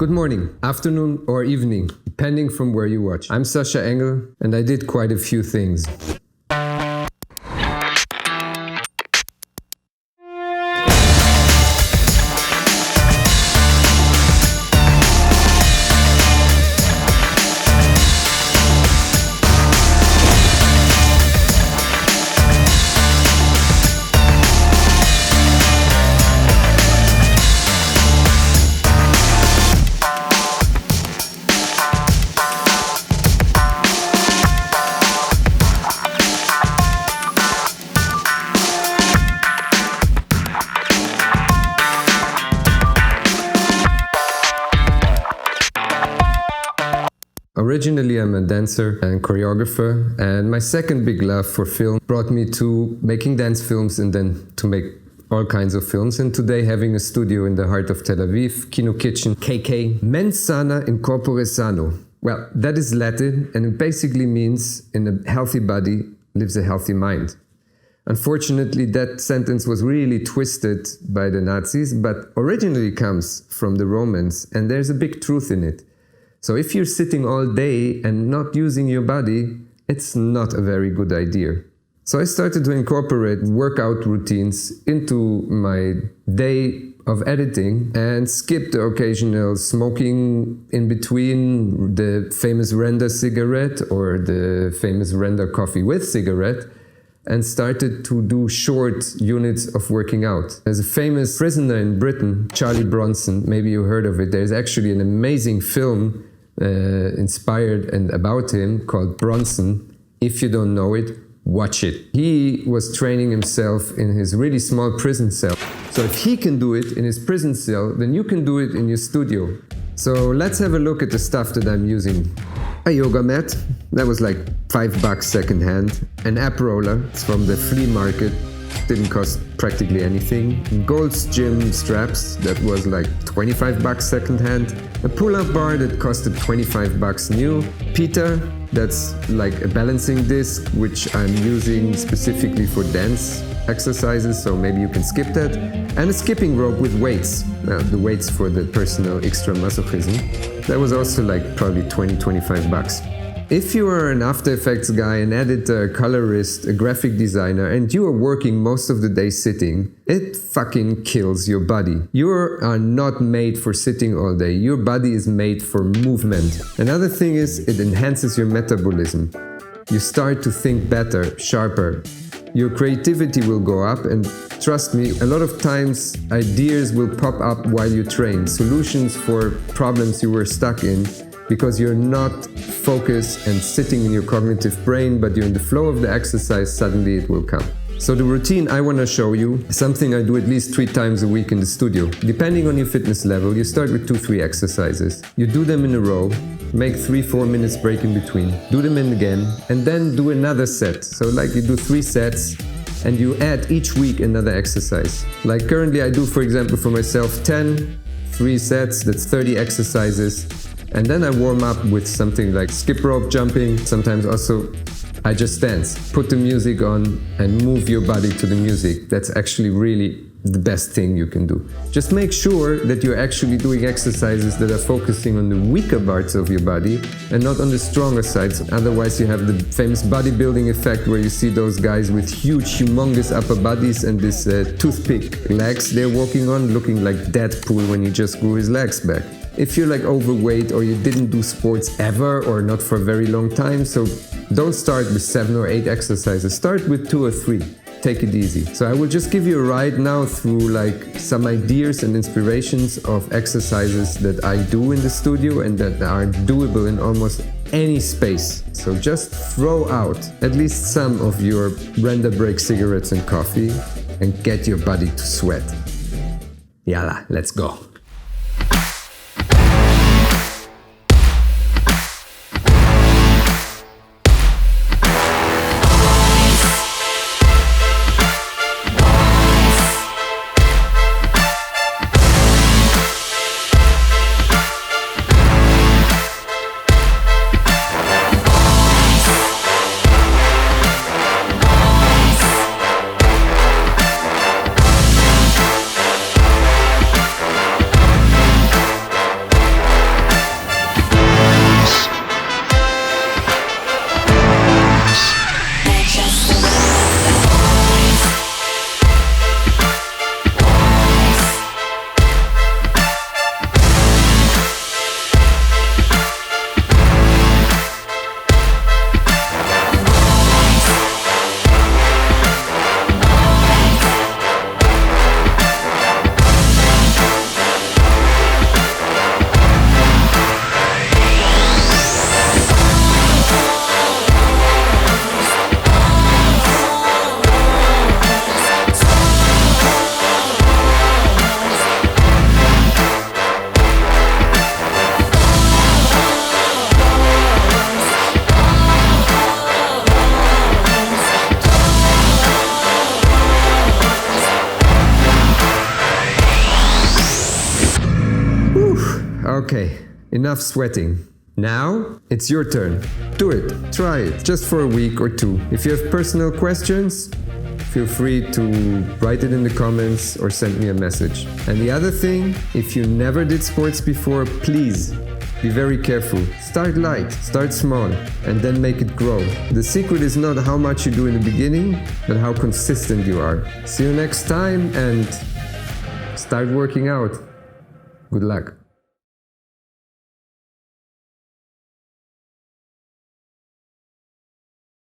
Good morning, afternoon or evening, depending from where you watch. I'm Sascha Engel and I did quite a few things. Originally, I'm a dancer and choreographer, and my second big love for film brought me to making dance films and then to make all kinds of films. And today, having a studio in the heart of Tel Aviv, KINO KITCHEN, KK, Mens sana in corpore sano. Well, that is Latin, and it basically means in a healthy body lives a healthy mind. Unfortunately, that sentence was really twisted by the Nazis, but originally comes from the Romans, and there's a big truth in it. So if you're sitting all day and not using your body, it's not a very good idea. So I started to incorporate workout routines into my day of editing and skip the occasional smoking in between the famous render cigarette or the famous render coffee with cigarette, and started to do short units of working out. There's a famous prisoner in Britain, Charlie Bronson, maybe you heard of it. There's actually an amazing film inspired and about him called Boltzen. If you don't know it, watch it. He was training himself in his really small prison cell. So if he can do it in his prison cell, then you can do it in your studio. So let's have a look at the stuff that I'm using. A yoga mat, that was like $5 secondhand. An app roller, it's from the flea market. Didn't cost practically anything. Gold's Gym straps, that was like $25 secondhand. A pull-up bar that costed $25 new. Pita, that's like a balancing disc, which I'm using specifically for dance exercises, so maybe you can skip that. And a skipping rope with weights. The weights for the personal extra masochism. That was also like probably $20-25. If you are an After Effects guy, an editor, a colorist, a graphic designer, and you are working most of the day sitting, it fucking kills your body. You are not made for sitting all day. Your body is made for movement. Another thing is it enhances your metabolism. You start to think better, sharper. Your creativity will go up, and trust me, a lot of times ideas will pop up while you train. Solutions for problems you were stuck in, because you're not focused and sitting in your cognitive brain, but you're in the flow of the exercise, suddenly it will come. So the routine I want to show you is something I do at least 3 times a week in the studio. Depending on your fitness level, you start with 2-3 exercises. You do them in a row, make 3-4 minutes break in between, do them in again, and then do another set. So like you do 3 sets, and you add each week another exercise. Like currently I do, for example, for myself 3 sets, that's 30 exercises. And then I warm up with something like skip rope jumping. Sometimes also I just dance. Put the music on and move your body to the music. That's actually really the best thing you can do. Just make sure that you're actually doing exercises that are focusing on the weaker parts of your body and not on the stronger sides. Otherwise you have the famous bodybuilding effect where you see those guys with huge, humongous upper bodies and this toothpick legs they're walking on, looking like Deadpool when he just grew his legs back. If you're like overweight or you didn't do sports ever or not for a very long time, so don't start with 7 or 8 exercises. Start with 2 or 3. Take it easy. So I will just give you a ride now through like some ideas and inspirations of exercises that I do in the studio and that are doable in almost any space. So just throw out at least some of your render break cigarettes and coffee and get your body to sweat. Yalla, let's go. Okay, enough sweating. Now, it's your turn. Do it, try it, just for a week or two. If you have personal questions, feel free to write it in the comments or send me a message. And the other thing, if you never did sports before, please be very careful. Start light, start small, and then make it grow. The secret is not how much you do in the beginning, but how consistent you are. See you next time and start working out. Good luck.